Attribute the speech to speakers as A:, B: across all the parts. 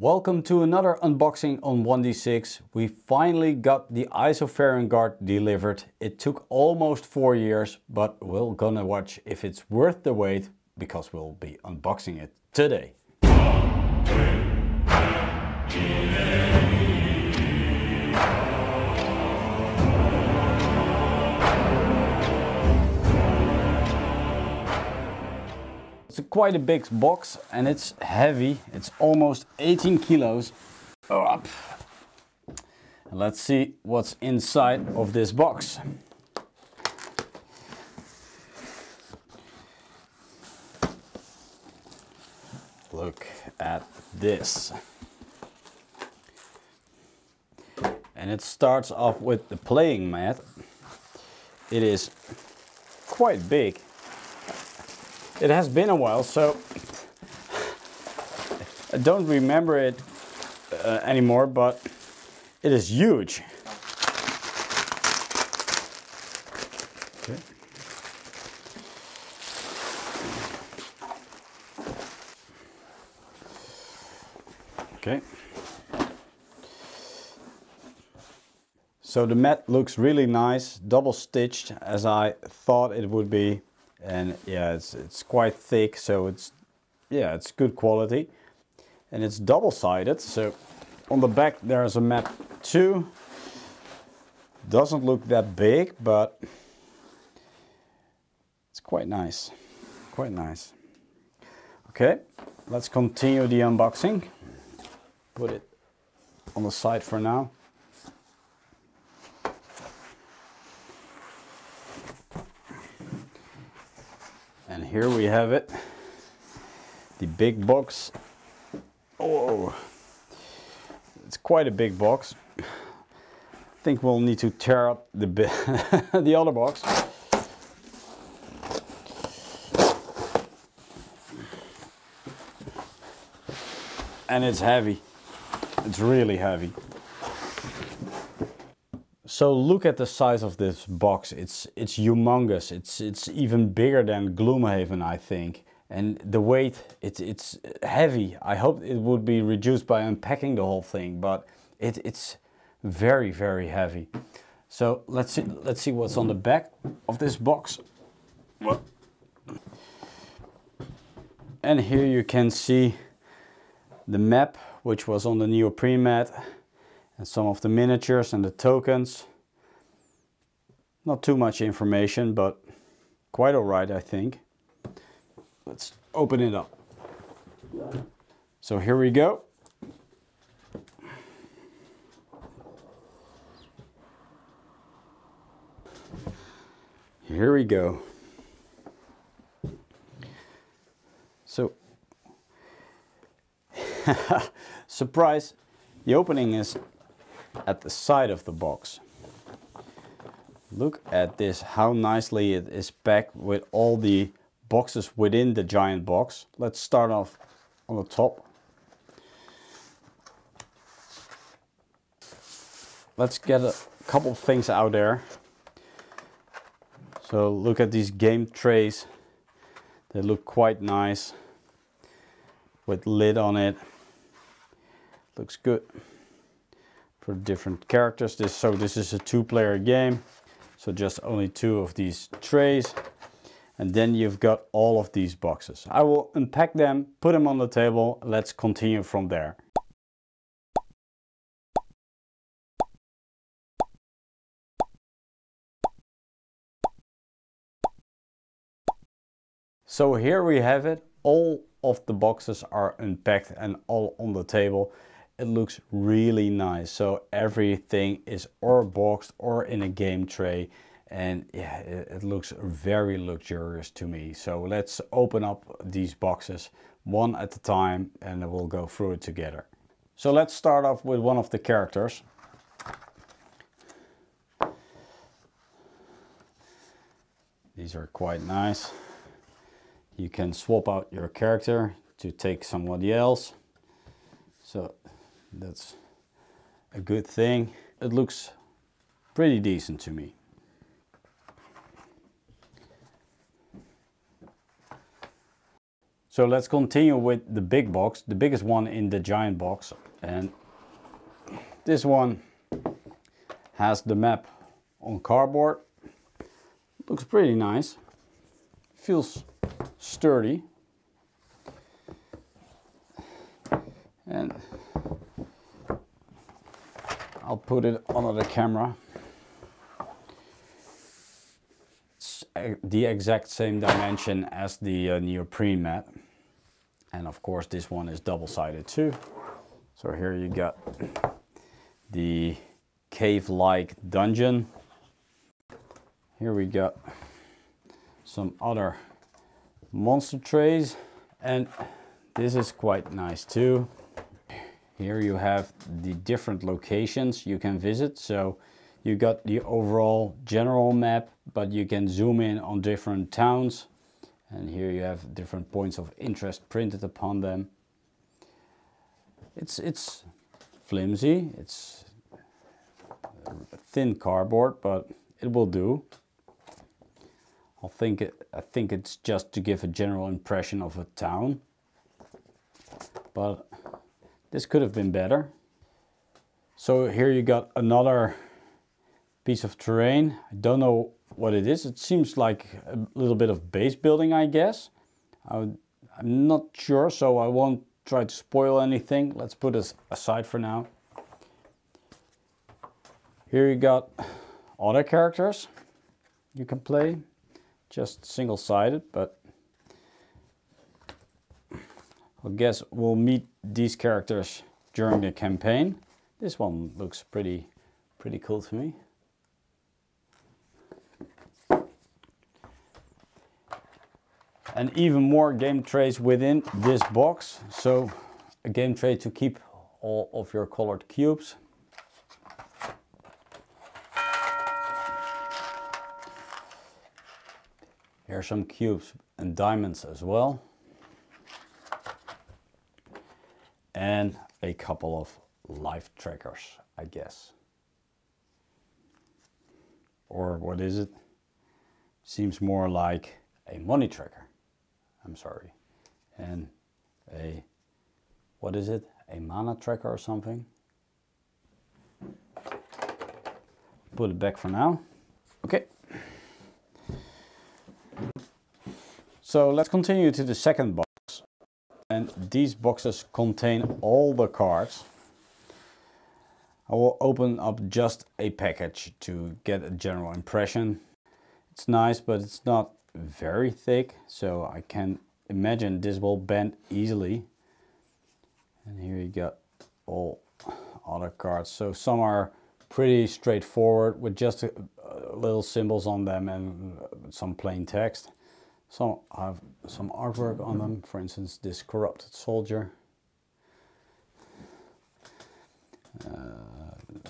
A: Welcome to another unboxing on 1D6. We finally got the Isofarian Guard delivered. It took almost 4 years, but we're gonna watch if it's worth the wait because we'll be unboxing it today. It's quite a big box and it's heavy. It's almost 18 kilos. And let's see what's inside of this box. Look at this. And it starts off with the playing mat. It is quite big. It has been a while, so I don't remember it anymore, but it is huge. Okay. Okay. So the mat looks really nice, double stitched as I thought it would be. And yeah, it's quite thick, so it's good quality, and it's double-sided. So on the back there's a map too. Doesn't look that big, but it's quite nice, quite nice. Okay, let's continue the unboxing. Put it on the side for now. And here we have it, the big box. Oh, it's quite a big box. I think we'll need to tear up the the other box. And it's heavy. It's really heavy. So look at the size of this box. It's humongous. It's even bigger than Gloomhaven, I think. And the weight, it's heavy. I hope it would be reduced by unpacking the whole thing, but it's very, very heavy. So let's see what's on the back of this box. And here you can see the map, which was on the neoprene mat. And some of the miniatures and the tokens. Not too much information, but quite alright, I think. Let's open it up. So here we go. Here we go. So, surprise, the opening is at the side of the box. Look at this, how nicely it is packed with all the boxes within the giant box. Let's start off on the top. Let's get a couple of things out there. So look at these game trays. They look quite nice with lid on it. Looks good. For different characters. This is a 2-player game, so just only 2 of these trays, and then you've got all of these boxes. I will unpack them, put them on the table. Let's continue from there. So here we have it. All of the boxes are unpacked and all on the table. It looks really nice. So everything is or boxed or in a game tray, and yeah, it looks very luxurious to me. So let's open up these boxes one at a time and we'll go through it together. So let's start off with one of the characters. These are quite nice. You can swap out your character to take somebody else. So that's a good thing. It looks pretty decent to me. So let's continue with the big box, the biggest one in the giant box. And this one has the map on cardboard. Looks pretty nice. Feels sturdy. And I'll put it under the camera. It's the exact same dimension as the neoprene mat. And of course this one is double-sided too. So here you got the cave-like dungeon. Here we got some other monster trays, and this is quite nice too. Here you have the different locations you can visit. So you got the overall general map, but you can zoom in on different towns. And here you have different points of interest printed upon them. It's flimsy, it's thin cardboard, but it will do. I think it's just to give a general impression of a town. But this could have been better. So here you got another piece of terrain. I don't know what it is. It seems like a little bit of base building, I guess. I'm not sure, so I won't try to spoil anything. Let's put this aside for now. Here you got other characters you can play. Just single-sided, but I guess we'll meet these characters during the campaign. This one looks pretty cool to me. And even more game trays within this box. So a game tray to keep all of your colored cubes. Here are some cubes and diamonds as well. And a couple of life trackers, I guess. Or what is it? Seems more like a money tracker. I'm sorry. And a, what is it? A mana tracker or something? Put it back for now. Okay. So let's continue to the second box. And these boxes contain all the cards. I will open up just a package to get a general impression. It's nice, but it's not very thick, so I can imagine this will bend easily. And here you got all other cards. So some are pretty straightforward with just little symbols on them and some plain text. Some have some artwork on them, for instance this corrupted soldier.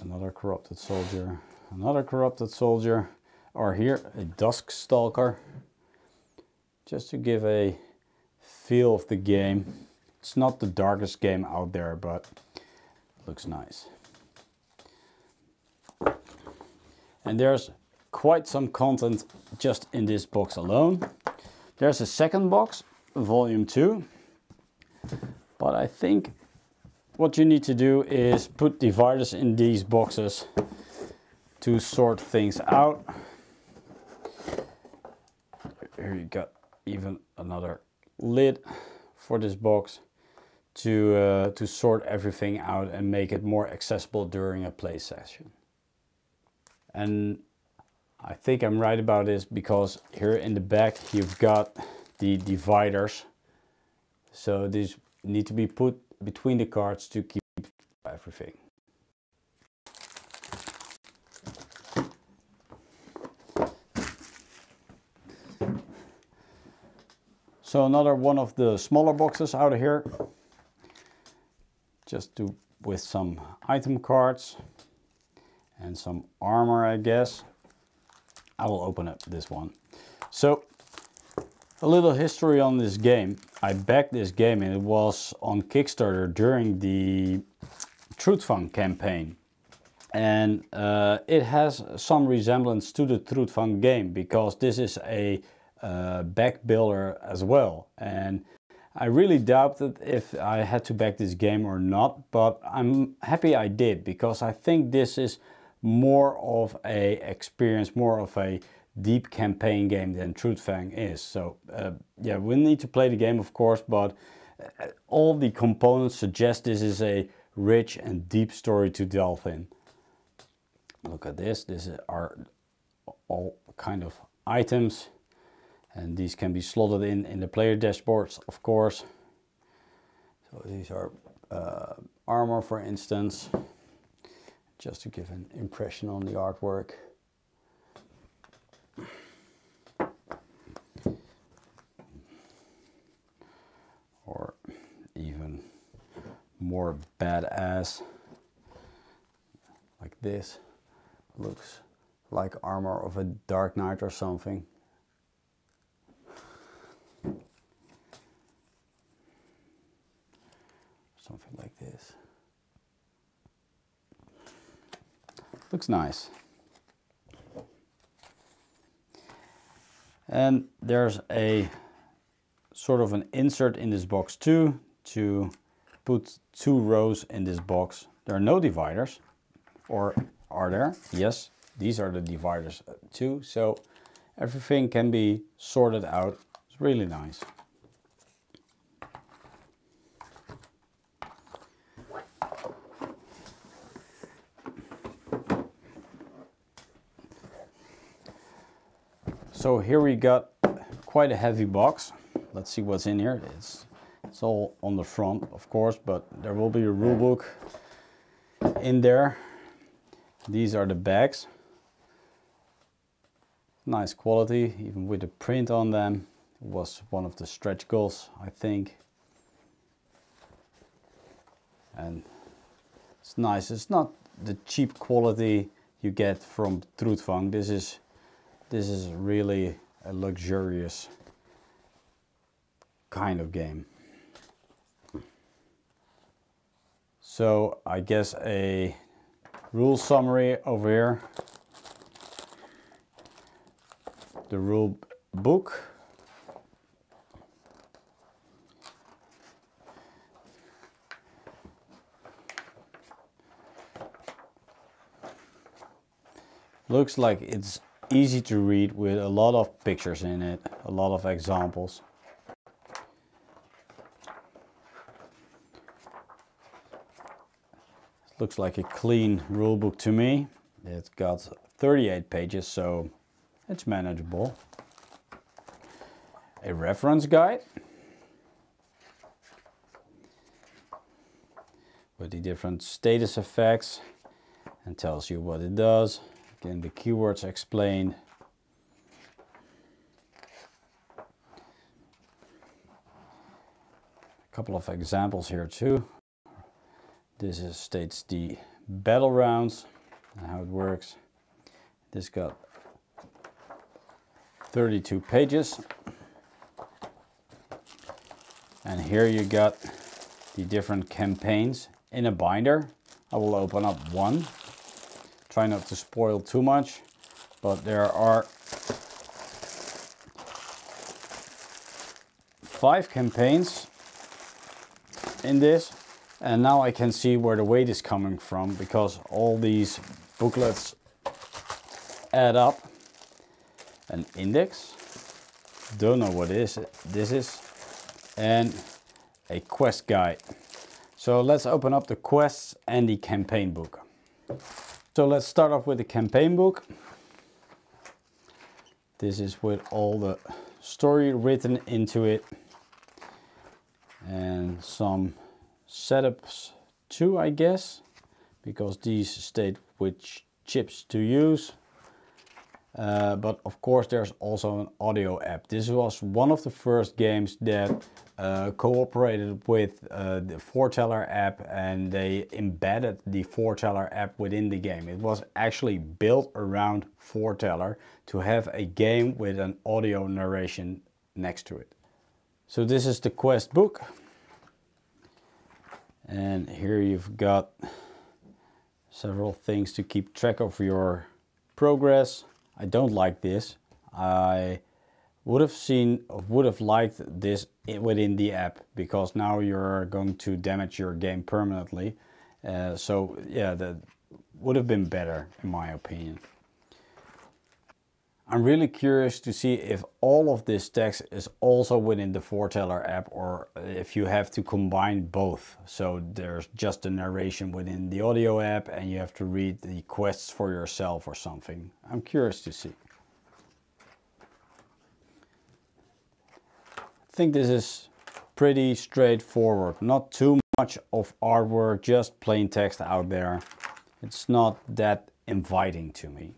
A: Another corrupted soldier, another corrupted soldier, or here a dusk stalker. Just to give a feel of the game. It's not the darkest game out there, but it looks nice. And there's quite some content just in this box alone. There's a second box, volume 2. But I think what you need to do is put dividers in these boxes to sort things out. Here you got even another lid for this box to sort everything out and make it more accessible during a play session. And I think I'm right about this because here in the back you've got the dividers. So these need to be put between the cards to keep everything. So another one of the smaller boxes out of here. Just with some item cards and some armor, I guess. I will open up this one. So a little history on this game. I backed this game and it was on Kickstarter during the Truth Fund campaign. And it has some resemblance to the Truth Fund game because this is a back builder as well. And I really doubted if I had to back this game or not, but I'm happy I did, because I think this is more of a experience, more of a deep campaign game than Truthfang is. So yeah, we need to play the game, of course, but all the components suggest this is a rich and deep story to delve in. Look at this. These are all kind of items, and these can be slotted in the player dashboards, of course. So these are armor, for instance, just to give an impression on the artwork. Or even more badass, like this. Looks like armor of a Dark Knight or something. Something like this. Looks nice. And there's a sort of an insert in this box too, to put 2 rows in this box. There are no dividers, or are there? Yes, these are the dividers too, so everything can be sorted out. It's really nice. So here we got quite a heavy box. Let's see what's in here. It's all on the front, of course, but there will be a rule book in there. These are the bags. Nice quality, even with the print on them. It was one of the stretch goals, I think. And it's nice. It's not the cheap quality you get from Truthfang. This is really a luxurious kind of game. So I guess a rule summary over here. The rule book. Looks like it's easy to read with a lot of pictures in it, a lot of examples. Looks like a clean rule book to me. It's got 38 pages, so it's manageable. A reference guide with the different status effects and tells you what it does. Again, the keywords explained. A couple of examples here too. This states the battle rounds and how it works. This got 32 pages. And here you got the different campaigns in a binder. I will open up one. Try not to spoil too much, but there are 5 campaigns in this. And now I can see where the weight is coming from, because all these booklets add up. An index, don't know what this is, and a quest guide. So let's open up the quests and the campaign book. So let's start off with the campaign book. This is with all the story written into it, and some setups too, I guess, because these state which chips to use. But of course there's also an audio app. This was one of the first games that cooperated with the Foreteller app, and they embedded the Foreteller app within the game. It was actually built around Foreteller to have a game with an audio narration next to it. So this is the quest book. And here you've got several things to keep track of your progress. I don't like this. I would have liked this within the app, because now you're going to damage your game permanently. So yeah, that would have been better in my opinion. I'm really curious to see if all of this text is also within the Foreteller app, or if you have to combine both. So there's just the narration within the audio app and you have to read the quests for yourself or something. I'm curious to see. I think this is pretty straightforward. Not too much of artwork, just plain text out there. It's not that inviting to me.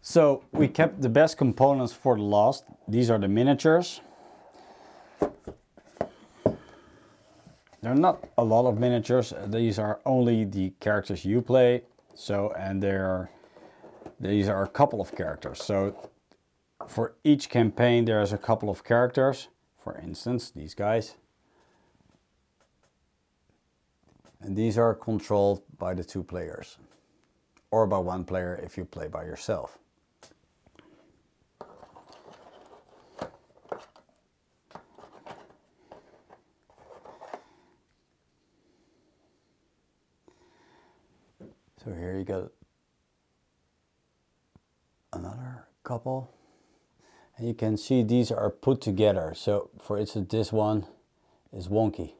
A: So we kept the best components for the last. These are the miniatures. There are not a lot of miniatures. These are only the characters you play. So, and these are a couple of characters. So for each campaign there's a couple of characters. For instance, these guys. And these are controlled by the 2 players. Or by 1 player if you play by yourself. So here you got another couple. And you can see these are put together. So for instance, this one is wonky.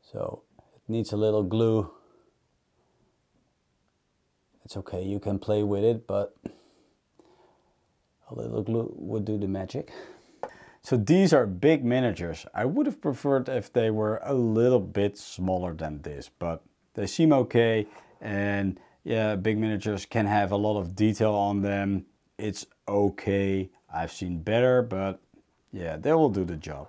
A: So it needs a little glue. It's okay, you can play with it, but a little glue would do the magic. So these are big miniatures. I would have preferred if they were a little bit smaller than this, but they seem okay. And yeah, big miniatures can have a lot of detail on them. It's okay. I've seen better, but yeah, they will do the job.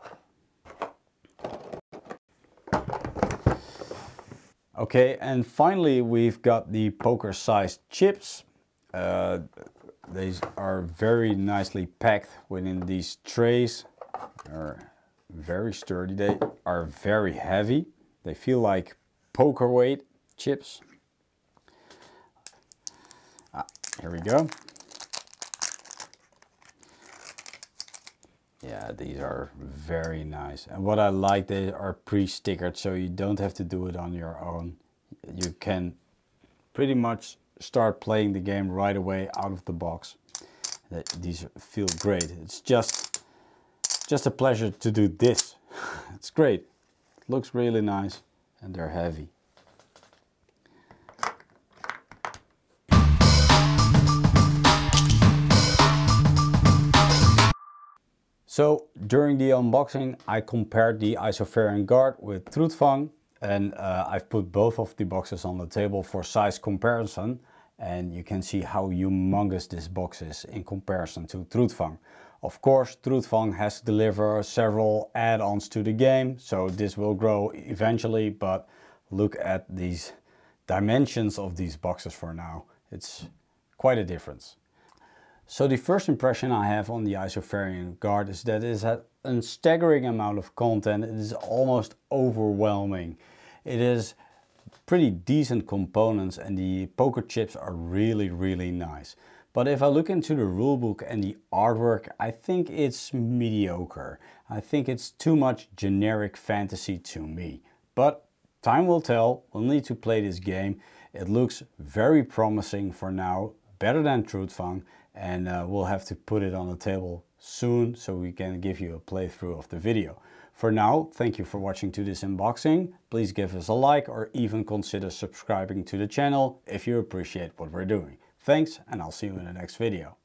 A: Okay, and finally we've got the poker-sized chips. These are very nicely packed within these trays. They're very sturdy. They are very heavy. They feel like poker weight chips. Here we go. Yeah, these are very nice. And what I like, they are pre-stickered, so you don't have to do it on your own. You can pretty much start playing the game right away out of the box. These feel great. It's just a pleasure to do this. It's great. It looks really nice and they're heavy. So during the unboxing I compared the Isofarian Guard with Truthfang, and I've put both of the boxes on the table for size comparison, and you can see how humongous this box is in comparison to Truthfang. Of course, Truthfang has to deliver several add-ons to the game, so this will grow eventually, but look at these dimensions of these boxes for now. It's quite a difference. So the first impression I have on the Isofarian Guard is that it has a staggering amount of content. It is almost overwhelming. It is pretty decent components and the poker chips are really nice. But if I look into the rulebook and the artwork, I think it's mediocre. I think it's too much generic fantasy to me. But time will tell. We'll need to play this game. It looks very promising for now, better than Truthfang. And we'll have to put it on the table soon so we can give you a playthrough of the video. For now, thank you for watching to this unboxing. Please give us a like or even consider subscribing to the channel if you appreciate what we're doing. Thanks, and I'll see you in the next video.